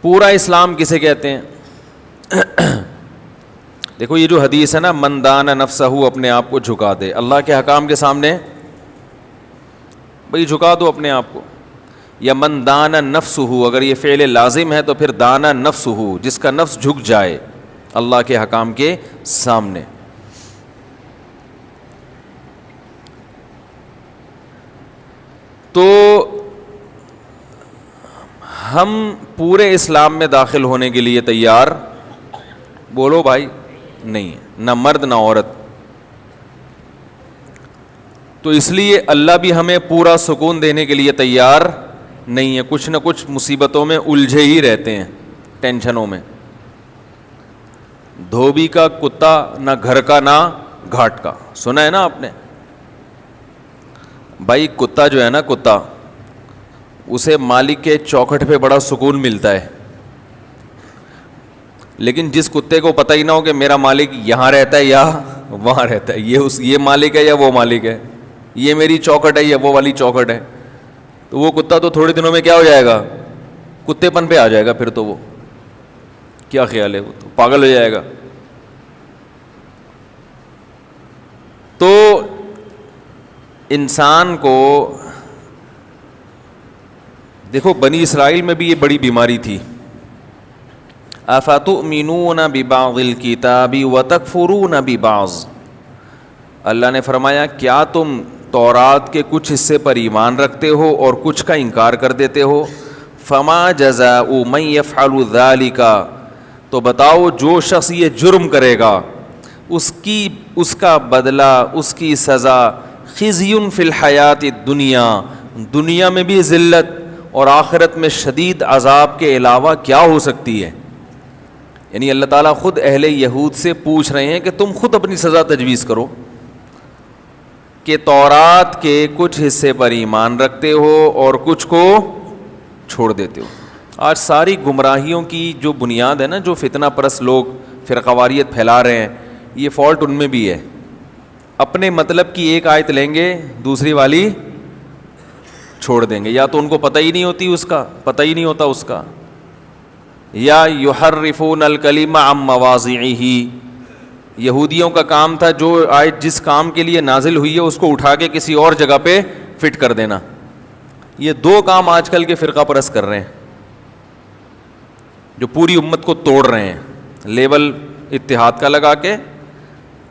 پورا اسلام کسے کہتے ہیں؟ دیکھو یہ جو حدیث ہے نا، من دان نفسہ، اپنے آپ کو جھکا دے اللہ کے حکام کے سامنے، بھئی جھکا دو اپنے آپ کو. یا من دان نفسہ، اگر یہ فعل لازم ہے تو پھر دانا نفسہ، جس کا نفس جھک جائے اللہ کے حکام کے سامنے. تو ہم پورے اسلام میں داخل ہونے کے لیے تیار، بولو بھائی، نہیں ہے، نہ مرد نہ عورت. تو اس لیے اللہ بھی ہمیں پورا سکون دینے کے لیے تیار نہیں ہے، کچھ نہ کچھ مصیبتوں میں الجھے ہی رہتے ہیں، ٹینشنوں میں. دھوبی کا کتا نہ گھر کا نہ گھاٹ کا، سنا ہے نا آپ نے؟ بھائی کتا جو ہے نا، کتا، اسے مالک کے چوکھٹ پہ بڑا سکون ملتا ہے، لیکن جس کتے کو پتہ ہی نہ ہو کہ میرا مالک یہاں رہتا ہے یا وہاں رہتا ہے، یہ مالک ہے یا وہ مالک ہے، یہ میری چوکھٹ ہے یا وہ والی چوکھٹ ہے، تو وہ کتا تو تھوڑے دنوں میں کیا ہو جائے گا؟ کتے پن پہ آ جائے گا. پھر تو وہ کیا خیال ہے، وہ تو پاگل ہو جائے گا. تو انسان کو دیکھو، بنی اسرائیل میں بھی یہ بڑی بیماری تھی. افتؤمنون ببعض الکتاب وتکفرون ببعض، اللہ نے فرمایا کیا تم تورات کے کچھ حصے پر ایمان رکھتے ہو اور کچھ کا انکار کر دیتے ہو؟ فما جزاء من یفعل ذلک، تو بتاؤ جو شخص یہ جرم کرے گا اس کا بدلہ، اس کی سزا، خزی فی الحیات الدنیا، دنیا میں بھی ذلت اور آخرت میں شدید عذاب کے علاوہ کیا ہو سکتی ہے؟ یعنی اللہ تعالیٰ خود اہل یہود سے پوچھ رہے ہیں کہ تم خود اپنی سزا تجویز کرو کہ تورات کے کچھ حصے پر ایمان رکھتے ہو اور کچھ کو چھوڑ دیتے ہو. آج ساری گمراہیوں کی جو بنیاد ہے نا، جو فتنہ پرست لوگ فرقواریت پھیلا رہے ہیں، یہ فالٹ ان میں بھی ہے. اپنے مطلب کی ایک آیت لیں گے، دوسری والی چھوڑ دیں گے، یا تو ان کو پتہ ہی نہیں ہوتا اس کا، یا یحرفون الکلم عن مواضعہ. یہودیوں کا کام تھا جو آیت جس کام کے لیے نازل ہوئی ہے اس کو اٹھا کے کسی اور جگہ پہ فٹ کر دینا. یہ دو کام آج کل کے فرقہ پرست کر رہے ہیں جو پوری امت کو توڑ رہے ہیں. لیبل اتحاد کا لگا کے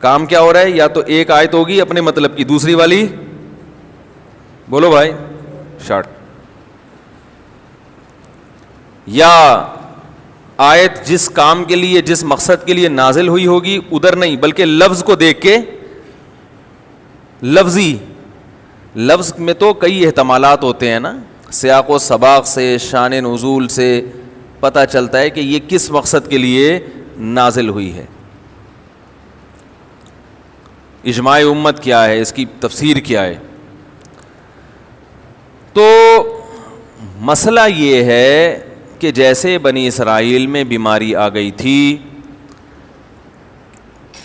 کام کیا ہو رہا ہے، یا تو ایک آیت ہوگی اپنے مطلب کی، دوسری والی بولو بھائی شارٹ، یا آیت جس کام کے لیے، جس مقصد کے لیے نازل ہوئی ہوگی ادھر نہیں، بلکہ لفظ کو دیکھ کے، لفظ میں تو کئی احتمالات ہوتے ہیں نا، سیاق و سباق سے، شان نزول سے پتہ چلتا ہے کہ یہ کس مقصد کے لیے نازل ہوئی ہے. اجماع امت کیا ہے، اس کی تفسیر کیا ہے. تو مسئلہ یہ ہے کہ جیسے بنی اسرائیل میں بیماری آ گئی تھی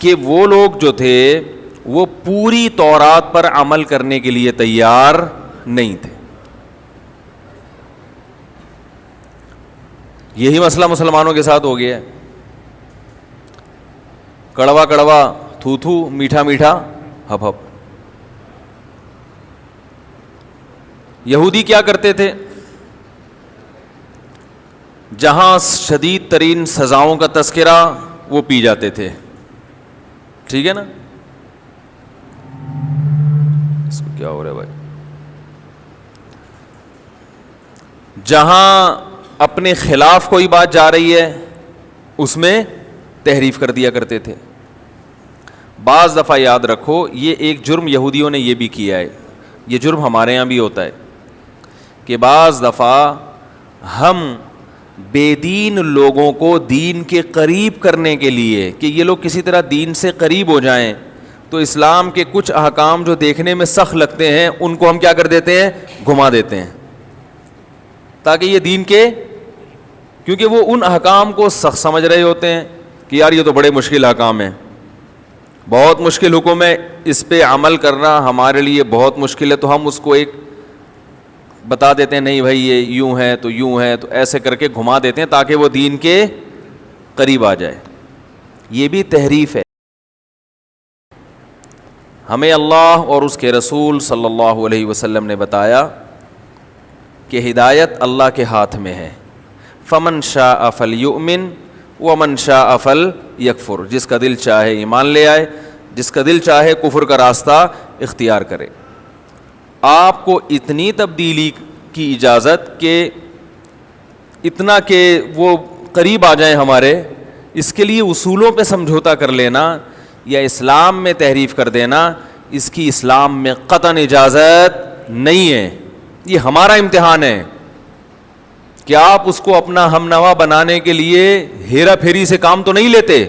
کہ وہ لوگ جو تھے وہ پوری تورات پر عمل کرنے کے لیے تیار نہیں تھے. یہی مسئلہ مسلمانوں کے ساتھ ہو گیا ہے. کڑوا کڑوا، تھو تھو، میٹھا میٹھا، ہپ ہپ. یہودی کیا کرتے تھے؟ جہاں شدید ترین سزاؤں کا تذکرہ وہ پی جاتے تھے. ٹھیک ہے نا؟ اس کو کیا ہو رہا ہے بھائی؟ جہاں اپنے خلاف کوئی بات جا رہی ہے اس میں تحریف کر دیا کرتے تھے. بعض دفعہ یاد رکھو، یہ ایک جرم یہودیوں نے یہ بھی کیا ہے، یہ جرم ہمارے ہاں بھی ہوتا ہے کہ بعض دفعہ ہم بے دین لوگوں کو دین کے قریب کرنے کے لیے کہ یہ لوگ کسی طرح دین سے قریب ہو جائیں، تو اسلام کے کچھ احکام جو دیکھنے میں سخت لگتے ہیں ان کو ہم کیا کر دیتے ہیں؟ گھما دیتے ہیں، تاکہ یہ دین کے، کیونکہ وہ ان احکام کو سخت سمجھ رہے ہوتے ہیں کہ یار یہ تو بڑے مشکل احکام ہیں، بہت مشکل حکم ہے، اس پہ عمل کرنا ہمارے لیے بہت مشکل ہے، تو ہم اس کو ایک بتا دیتے ہیں نہیں بھائی یہ یوں ہے تو یوں ہے، تو ایسے کر کے گھما دیتے ہیں تاکہ وہ دین کے قریب آ جائے. یہ بھی تحریف ہے. ہمیں اللہ اور اس کے رسول صلی اللہ علیہ وسلم نے بتایا کہ ہدایت اللہ کے ہاتھ میں ہے. فمن شاء فلیؤمن ومن شاء فلیکفر، جس کا دل چاہے ایمان لے آئے، جس کا دل چاہے کفر کا راستہ اختیار کرے. آپ کو اتنی تبدیلی کی اجازت کہ اتنا کہ وہ قریب آ جائیں ہمارے، اس کے لیے اصولوں پہ سمجھوتا کر لینا یا اسلام میں تحریف کر دینا، اس کی اسلام میں قطعاً اجازت نہیں ہے. یہ ہمارا امتحان ہے کہ آپ اس کو اپنا ہم نوا بنانے کے لیے ہیرا پھیری سے کام تو نہیں لیتے.